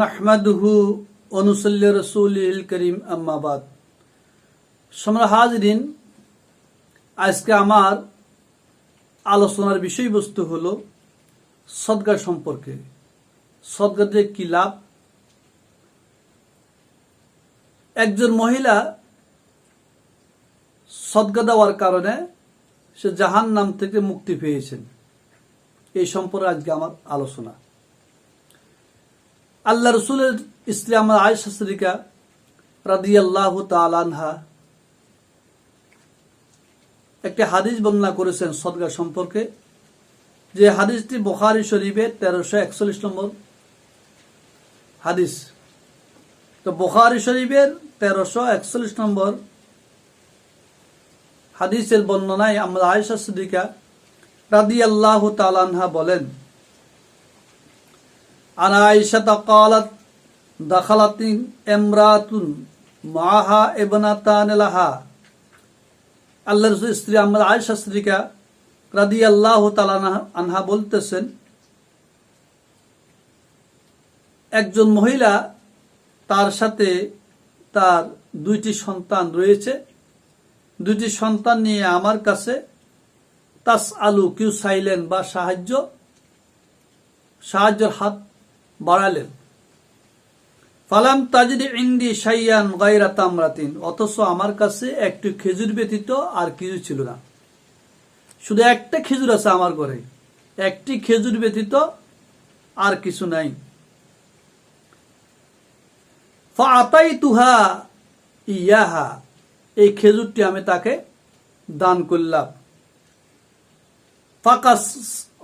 নাহমাদুহু ওয়া নুসাল্লি রাসূলিল কারীম আম্মা বাদ। সম্মানিত হাজিরিন, আজকে আমার আলোচনার বিষয়বস্তু হলো সদকা সম্পর্কে। সদকা দিয়ে কি লাভ? একজন মহিলা সদকা দেওয়ার কারণে সে জাহান্নাম থেকে মুক্তি পেয়েছেন। এই সম্পর্কে আজকে আমার আলোচনা। আল্লাহ রসুলের স্ত্রী আমার আয়েশা সিদ্দিকা রাদিয়াল্লাহু তাআলা আনহা একটি হাদিস বর্ণনা করেছেন সদকা সম্পর্কে, যে হাদিসটি বুখারী শরীফের 1341 নম্বর হাদিস। তো বুখারী শরীফের 1341 নম্বর হাদিসের বর্ণনায় আমরা আয়েশা সিদ্দিকা রাদিয়াল্লাহু তাআলা আনহা বলেন, আনা আয়েশা ক্বালাত দাখালাত ইমরাতুন মাহা ইবনাতান লাহা। আল্লাহর রাসূলের স্ত্রী আমরা আয়েশা সিদ্দিকা রাদিয়াল্লাহু তাআলা আনহা বলতেছেন, একজন মহিলা, তার সাথে তার দুইটি সন্তান রয়েছে। দুইটি সন্তান নিয়ে আমার কাছে তাসআলু কেউ চাইলেন বা সাহায্যের হাত বাড়ালেন। ফালাম তাজিদ ইনদি শাইয়ান গায়রা তামরাতিন, অথচ আমার কাছে একটি খেজুর ব্যতীত আর কিছু ছিল না। শুধু একটা খেজুর আছে আমার ঘরে, একটি খেজুর ব্যতীত আর কিছু নাই। ফাআতাইতুহা ইয়াহা, এই খেজুরটি আমি তাকে দান করলাম।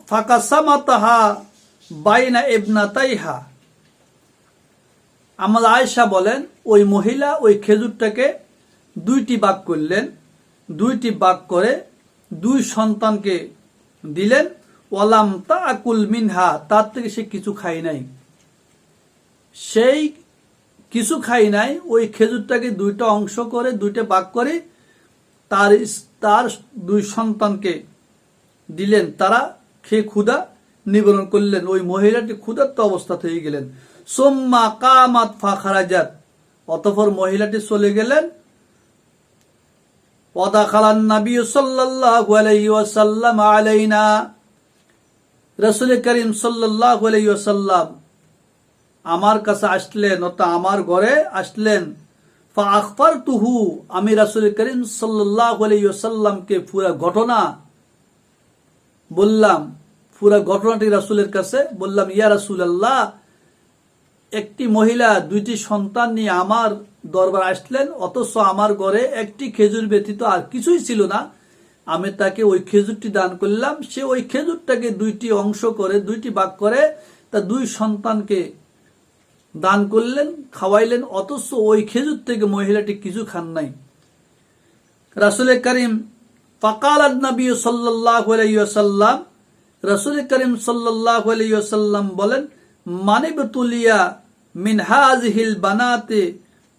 ফাকাসামাতাহা বাইনা ইবনাতাইহা, আমার আয়েশা বলেন, ওই মহিলা ওই খেজুরটাকে দুইটি ভাগ করলেন। দুইটি ভাগ করে দুই সন্তানকে দিলেন। ওয়ালাম তাকুল মিনহা, তার থেকে সে কিছু খাই নাই। সেই কিছু খাই নাই, ওই খেজুরটাকে দুইটা অংশ করে দুইটা ভাগ করে তার দুই সন্তানকে দিলেন। তারা খেয়ে ক্ষুধা নিবারণ করলেন। ওই মহিলাটি ক্ষুধার্ত অবস্থা হয়ে গেলেন। সুম্মা কামাত ফাখারাজাত, অতঃপর মহিলাটি চলে গেলেন। ওয়াদাখালান নবী সাল্লাল্লাহু আলাইহি ওয়াসাল্লাম আলাইনা, রাসূল করিম সাল্লাল্লাহু আলাইহি ওয়াসাল্লাম আমার কাছে আসলেন, অর্থাৎ আমার ঘরে আসলেন। ফাআখবারতুহু, আমি রাসূল করিম সাল্লাল্লাহু আলাইহি ওয়াসাল্লামকে পুরো ঘটনা বললাম। পুরো ঘটনাটি রাসূলের কাছে বললাম, ইয়া রাসূলুল্লাহ, একটি মহিলা দুইটি সন্তান নিয়ে আমার দরবার আসলেন, অথচ আমার ঘরে একটি খেজুর ব্যতীত আর কিছুই ছিল না। আমি তাকে ওই খেজুরটি দান করলাম। সে ওই খেজুরটাকে দুইটি অংশ করে দুইটি ভাগ করে তার দুই সন্তানকে দান করলেন, খাওয়াইলেন, অথচ ওই খেজুর থেকে মহিলাটি কিছু খান নাই। রাসূল করিম ফাকালান নবী সাল্লাল্লাহু আলাইহি ওয়াসাল্লাম, রাসূল করিম সাল্লাল্লাহু আলাইহি ওয়াসাল্লাম বলেন, মানিবতুলিয়া মিন হাযিহিল বানাতি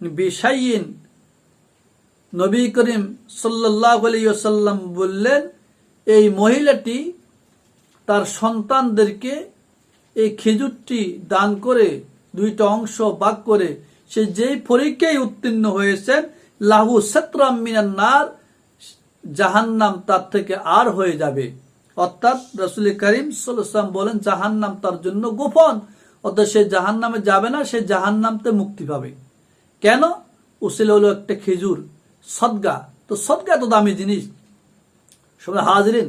বিশাইইন, নবী করিম সাল্লাল্লাহু আলাইহি ওয়াসাল্লাম বললেন, এই মহিলাটি তার সন্তানদেরকে এই খেজুরটি দান করে দুইটা অংশ ভাগ করে সে যেই পরীক্ষায় উত্তীর্ণ হয়েছেন, লাহু সাতরাম মিনান নার, জাহান্নাম তার থেকে আর হয়ে যাবে। অর্থাৎ রাসূল করিম সাল্লাল্লাহু আলাইহি ওয়াসাল্লাম বলেন, জাহান্নাম তার জন্য গোপন, অর্থাৎ সে জাহান্নামে যাবে না, সে জাহান্নামতে মুক্তি পাবে। কেন? উসিলা হলো একটা খেজুর, সদকা। তো সদকা এত দামি জিনিস। সবাই হাজিরিন,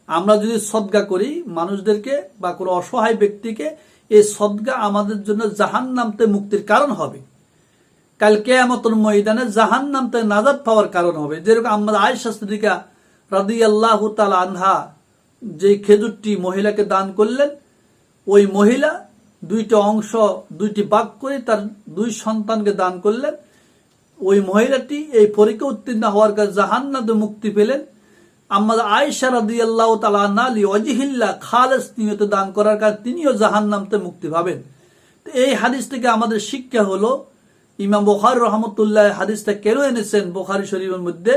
আমরা যদি সদকা করি মানুষদেরকে বা কোনো অসহায় ব্যক্তিকে, এই সদকা আমাদের জন্য জাহান্নামতে মুক্তির কারণ হবে। কাল কিয়ামতের ময়দানে জাহান্নামতে নাজাত পাওয়ার কারণ হবে। যেরকম আমরা আয়েশা সিদ্দিকা রাদিয়াল্লাহু তাআলা আনহা যে খেজুরটি মহিলাকে দান করলেন, ওই মহিলা দুইটা অংশ দুইটি ভাগ করে তার দুই সন্তানকে দান করলেন। ওই মহিলাটি এই পরীক্ষা উত্তীর্ণ হওয়ার কারণে জাহান্নামে মুক্তি পেলেন। আমরা আয়েশা রাদিয়াল্লাহু তাআলা আনহা লিওয়াজহিল্লাহ, খালেস নিয়তে দান করার কারণে তিনিও জাহান্নামতে মুক্তি পাবেন। তো এই হাদিস থেকে আমাদের শিক্ষা হলো, ইমাম বুখারী রাহমাতুল্লাহ হাদিসটা কেন এনেছেন বুখারী শরীফের মধ্যে?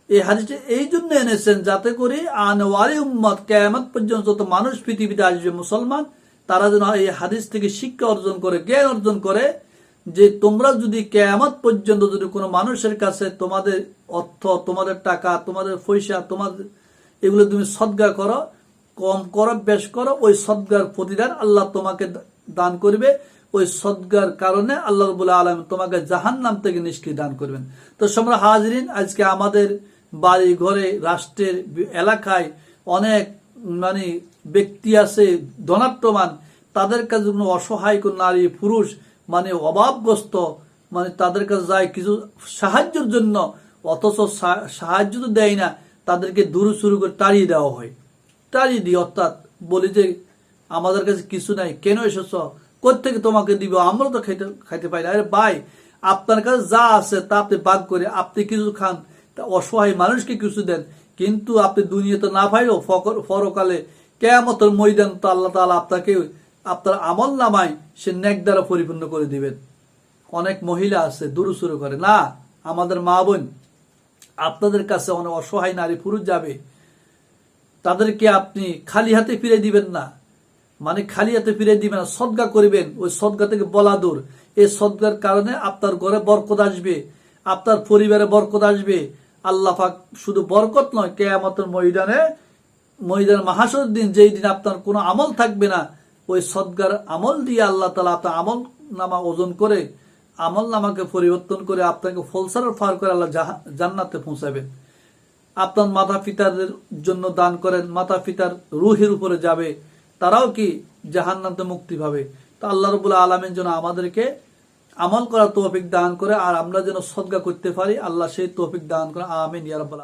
এই হাদিসটি এই জন্য এনেছেন যাতে করে আনওয়ারি উম্মত, কিয়ামত পর্যন্ত যত মানুষ পৃথিবীতে আসবে মুসলমান, তারা যেন এই হাদিস থেকে শিক্ষা অর্জন করে, জ্ঞান অর্জন করে যে তোমরা যদি কিয়ামত পর্যন্ত যদি কোনো মানুষের কাছে তোমাদের অর্থ, তোমাদের টাকা, তোমাদের পয়সা, তোমাদের এগুলো তুমি সদকা করো, কম করো বেশ করো, ওই সদকার প্রতিদান আল্লাহ তোমাকে দান করবে। ওই সদকার কারণে আল্লাহ রাব্বুল আলামিন তোমাকে জাহান্নাম থেকে নিষ্কৃতি দান করবেন। তো সম্মানিত হাজরিন, আজকে আমাদের বাড়ি ঘরে, রাষ্ট্রের এলাকায় অনেক ব্যক্তি আছে ধনাঢ্যমান, তাদের কাছে কোনো অসহায় কোন নারী পুরুষ অভাবগ্রস্ত, তাদের কাছে যায় কিছু সাহায্যের জন্য, অথচ সাহায্য তো দেয় না, তাদেরকে দূর শুরু করে তাড়িয়ে দেওয়া হয়। তাড়িয়ে দিই অর্থাৎ বলি যে আমাদের কাছে কিছু নাই, কেন এসেছ, কোত্থেকে তোমাকে দিব, আমরা তো খাইতে পাই না। আরে ভাই, আপনার কাছে যা আছে তা আপনি ভাগ করে আপনি কিছু খান, অসহায় মানুষকে কিছু দেন, কিন্তু আপনি দুনিয়াতে না পাইলেও পরকালে কিয়ামতের ময়দান তো আল্লাহ তাআলা আপনাকে আপনার আমল নামায় সে নেক দ্বারা পরিপূর্ণ করে দিবেন। অনেক মহিলা আছে দূর শুরু করে না, আমাদের মা বোন, আপনাদের কাছে অনেক অসহায় নারী পুরুষ যাবে, তাদেরকে আপনি খালি হাতে ফিরে দিবেন না, খালি হাতে ফিরে দিবেন না, সদকা করবেন। ওই সদকা থেকে বলা দূর, এই সদকার কারণে আপনার ঘরে বরকত আসবে, আপনার পরিবারে বরকত আসবে। আল্লাহ পাক শুধু বরকত নয়, কিয়ামতের ময়দান মাহশরের দিন, যেই দিন আপনার কোনো আমল থাকবে না, ওই সদকার আমল দিয়ে আল্লাহ তাআলা আপনার আমল নামা ওজন করে, আমল নামাকে পরিবর্তন করে আপনাকে ফলসার ফার করে আল্লাহ জান্নাতে পৌঁছাবেন। আপনার মাতা পিতাদের জন্য দান করেন, মাতা পিতার রুহের উপরে যাবে, তারাও কি জাহান্নামে মুক্তি পাবে। তো আল্লাহ রাব্বুল আলামিন যেন আমাদেরকে আমল করার তৌফিক দান করে, আর আমরা যেন সদকা করতে পারি, আল্লাহ সেই তৌফিক দান করে। আমিন ইয়া রাব্বাল।